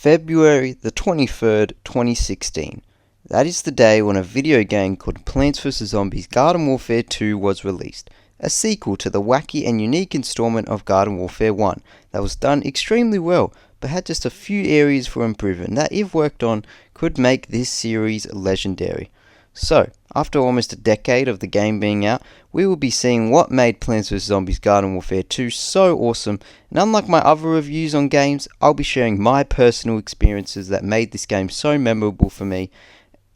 February the 23rd, 2016. That is the day when a video game called Plants vs Zombies Garden Warfare 2 was released, a sequel to the wacky and unique installment of Garden Warfare 1 that was done extremely well, but had just a few areas for improvement that, if worked on, could make this series legendary. So, after almost a decade of the game being out, we will be seeing what made Plants vs Zombies Garden Warfare 2 so awesome, and unlike my other reviews on games, I'll be sharing my personal experiences that made this game so memorable for me.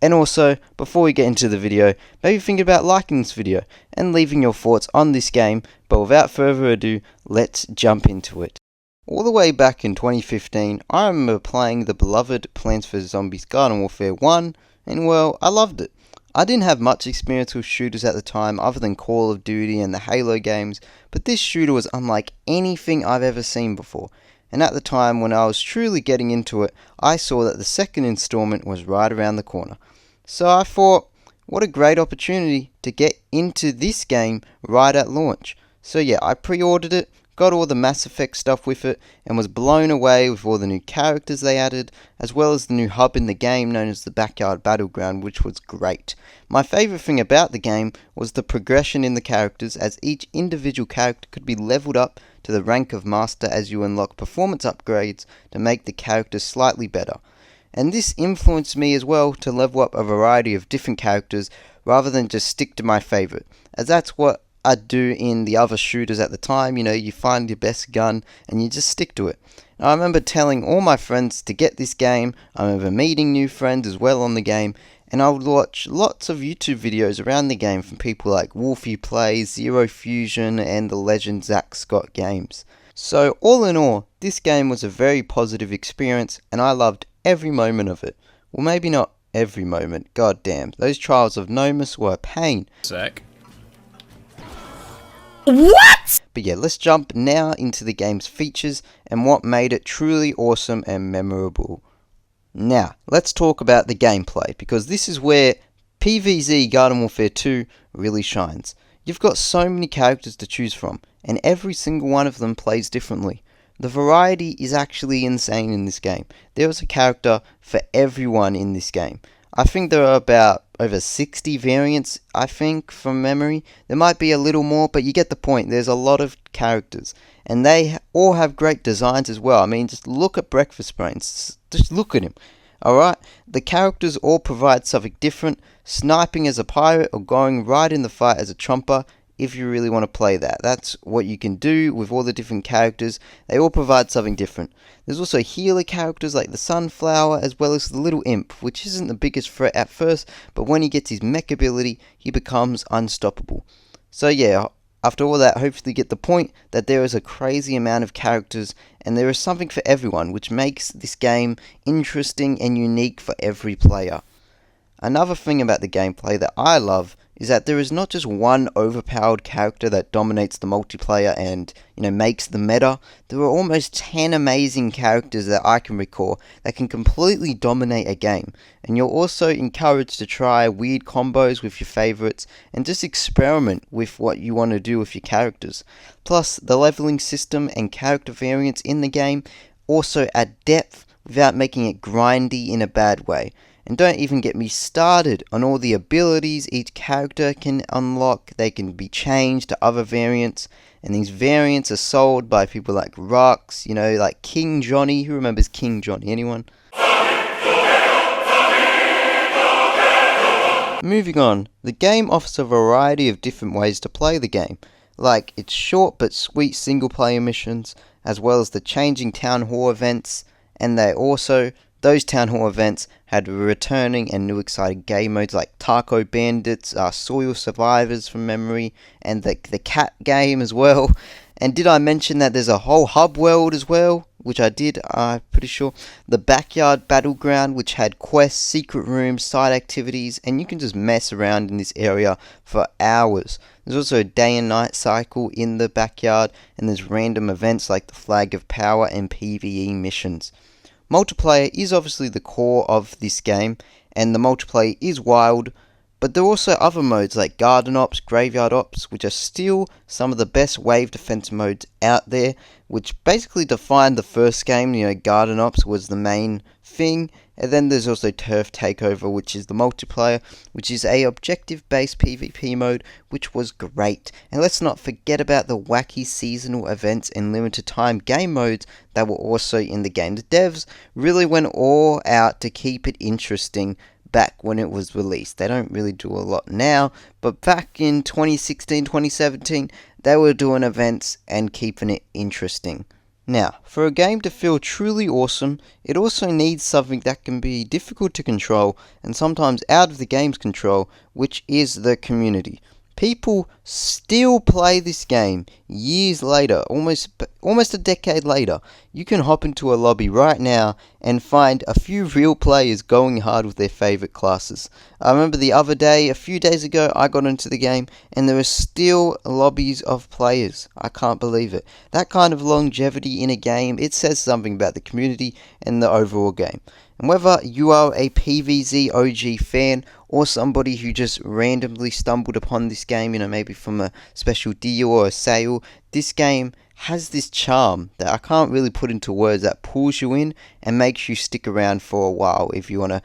And also, before we get into the video, maybe think about liking this video and leaving your thoughts on this game, but without further ado, let's jump into it. All the way back in 2015, I remember playing the beloved Plants vs Zombies Garden Warfare 1, and well, I loved it. I didn't have much experience with shooters at the time other than Call of Duty and the Halo games, but this shooter was unlike anything I've ever seen before. And at the time when I was truly getting into it, I saw that the second installment was right around the corner. So I thought, what a great opportunity to get into this game right at launch. So yeah, I pre-ordered it, got all the Mass Effect stuff with it, and was blown away with all the new characters they added, as well as the new hub in the game known as the Backyard Battleground, which was great. My favourite thing about the game was the progression in the characters, as each individual character could be leveled up to the rank of Master as you unlock performance upgrades to make the characters slightly better. And this influenced me as well to level up a variety of different characters rather than just stick to my favourite, as that's what I'd do in the other shooters at the time. You know, you find your best gun and you just stick to it. And I remember telling all my friends to get this game. I remember meeting new friends as well on the game, and I would watch lots of YouTube videos around the game from people like Wolfie Plays, Zero Fusion, and the legend Zach Scott Games. So all in all, this game was a very positive experience, and I loved every moment of it. Well, maybe not every moment. God damn, those trials of Nomus were a pain. What? But yeah, let's jump now into the game's features and what made it truly awesome and memorable. Now, let's talk about the gameplay, because this is where PvZ Garden Warfare 2 really shines. You've got so many characters to choose from, and every single one of them plays differently. The variety is actually insane in this game. There is a character for everyone in this game. I think there are about over 60 variants, I think, from memory. There might be a little more, but you get the point. There's a lot of characters, and they all have great designs as well. I mean, just look at Breakfast Brains. Just look at him. Alright? The characters all provide something different. Sniping as a pirate or going right in the fight as a trumper, if you really want to play that. That's what you can do with all the different characters. They all provide something different. There's also healer characters like the Sunflower, as well as the Little Imp, which isn't the biggest threat at first, but when he gets his mech ability, he becomes unstoppable. So yeah, after all that, hopefully you get the point that there is a crazy amount of characters, and there is something for everyone, which makes this game interesting and unique for every player. Another thing about the gameplay that I love is that there is not just one overpowered character that dominates the multiplayer and, makes the meta. There are almost 10 amazing characters that I can recall that can completely dominate a game. And you're also encouraged to try weird combos with your favorites and just experiment with what you want to do with your characters. Plus, the leveling system and character variants in the game also add depth without making it grindy in a bad way. And don't even get me started on all the abilities each character can unlock. They can be changed to other variants, and these variants are sold by people like Rux, like King Johnny. Who remembers King Johnny? Anyone? Moving on, the game offers a variety of different ways to play the game, like its short but sweet single player missions, as well as the changing town hall events, and those town hall events had returning and new exciting game modes like Taco Bandits, Soil Survivors from memory, and the cat game as well. And did I mention that there's a whole hub world as well? Which I did, I'm pretty sure. The Backyard Battleground, which had quests, secret rooms, side activities, and you can just mess around in this area for hours. There's also a day and night cycle in the backyard, and there's random events like the Flag of Power and PvE missions. Multiplayer is obviously the core of this game, and the multiplayer is wild, But there are also other modes like Garden Ops, Graveyard Ops, which are still some of the best wave defense modes out there, which basically defined the first game. Garden Ops was the main thing, and then there's also Turf Takeover, which is the multiplayer, which is a objective-based PvP mode, which was great. And let's not forget about the wacky seasonal events and limited time game modes that were also in the game. The devs really went all out to keep it interesting back when it was released. They don't really do a lot now, but back in 2016, 2017, they were doing events and keeping it interesting. Now, for a game to feel truly awesome, it also needs something that can be difficult to control and sometimes out of the game's control, which is the community. People still play this game years later, almost a decade later. You can hop into a lobby right now and find a few real players going hard with their favorite classes. I remember the other day, a few days ago, I got into the game and there are still lobbies of players. I can't believe it. That kind of longevity in a game, it says something about the community and the overall game. And whether you are a PvZ OG fan or somebody who just randomly stumbled upon this game, maybe from a special deal or a sale, this game has this charm that I can't really put into words that pulls you in and makes you stick around for a while if you want to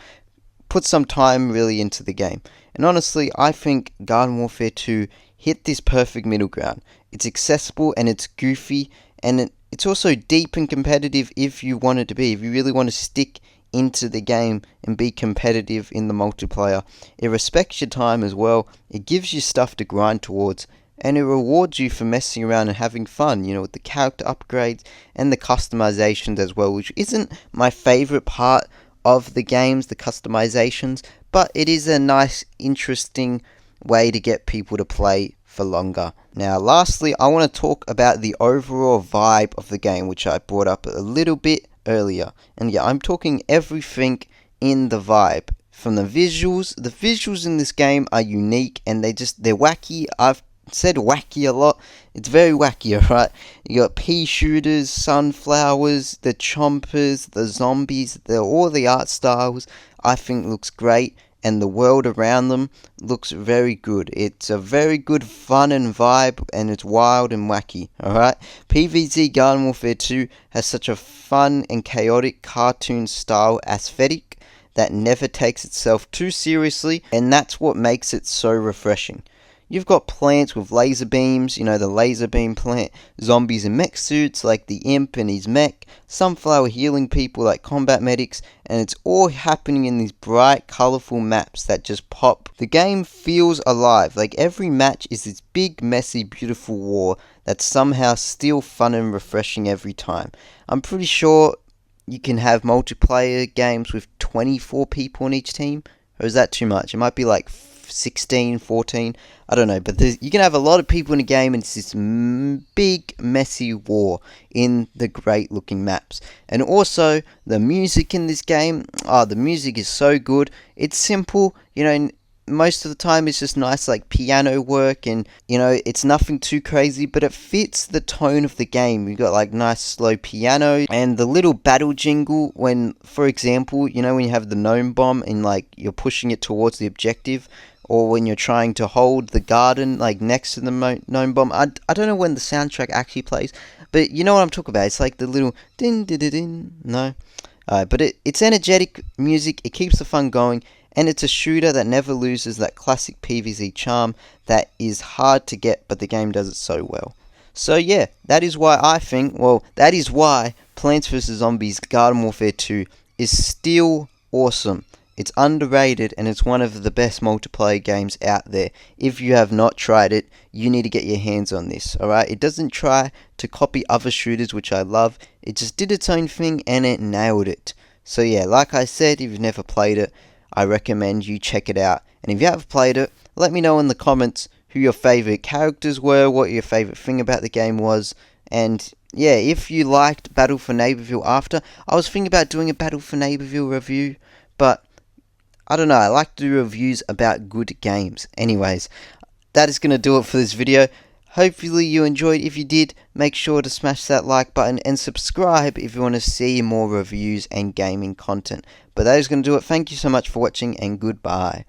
put some time really into the game. And honestly, I think Garden Warfare 2 hit this perfect middle ground. It's accessible and it's goofy, and it's also deep and competitive if you want it to be. If you really want to stick into the game and be competitive in the multiplayer. It respects your time as well. It gives you stuff to grind towards, and it rewards you for messing around and having fun, with the character upgrades and the customizations as well, which isn't my favorite part of the games, the customizations, but it is a nice, interesting way to get people to play for longer. Now, lastly, I want to talk about the overall vibe of the game, which I brought up a little bit earlier. And yeah, I'm talking everything in the vibe. From the visuals in this game are unique and they're wacky. I've said wacky a lot. It's very wacky, alright? You got pea shooters, sunflowers, the chompers, the zombies, all the art styles I think looks great, and the world around them looks very good. It's a very good fun and vibe, and it's wild and wacky, alright? PvZ Garden Warfare 2 has such a fun and chaotic cartoon style aesthetic that never takes itself too seriously, and that's what makes it so refreshing. You've got plants with laser beams, the laser beam plant, zombies in mech suits like the imp and his mech, sunflower healing people like combat medics, and it's all happening in these bright, colourful maps that just pop. The game feels alive, like every match is this big, messy, beautiful war that's somehow still fun and refreshing every time. I'm pretty sure you can have multiplayer games with 24 people on each team, or is that too much? It might be like 16, 14, I don't know, but you can have a lot of people in a game and it's this big messy war in the great looking maps. And also the music in this game, the music is so good. It's simple, most of the time it's just nice like piano work, and it's nothing too crazy, but it fits the tone of the game. You've got like nice slow piano and the little battle jingle when, for example, when you have the gnome bomb and like you're pushing it towards the objective, or when you're trying to hold the garden like next to the gnome bomb. I don't know when the soundtrack actually plays, but you know what I'm talking about. It's like the little din din din din. No, but it's energetic music. It keeps the fun going. And it's a shooter that never loses that classic PvZ charm that is hard to get, but the game does it so well. So yeah, that is why that is why Plants vs. Zombies Garden Warfare 2 is still awesome. It's underrated and it's one of the best multiplayer games out there. If you have not tried it, you need to get your hands on this, alright? It doesn't try to copy other shooters, which I love. It just did its own thing and it nailed it. So yeah, like I said, if you've never played it, I recommend you check it out. And if you have played it, let me know in the comments who your favourite characters were, what your favourite thing about the game was, and yeah, if you liked Battle for Neighbourville after. I was thinking about doing a Battle for Neighbourville review, but I don't know, I like to do reviews about good games. Anyways, that is going to do it for this video. Hopefully you enjoyed. If you did, make sure to smash that like button and subscribe if you want to see more reviews and gaming content. But that is going to do it. Thank you so much for watching and goodbye.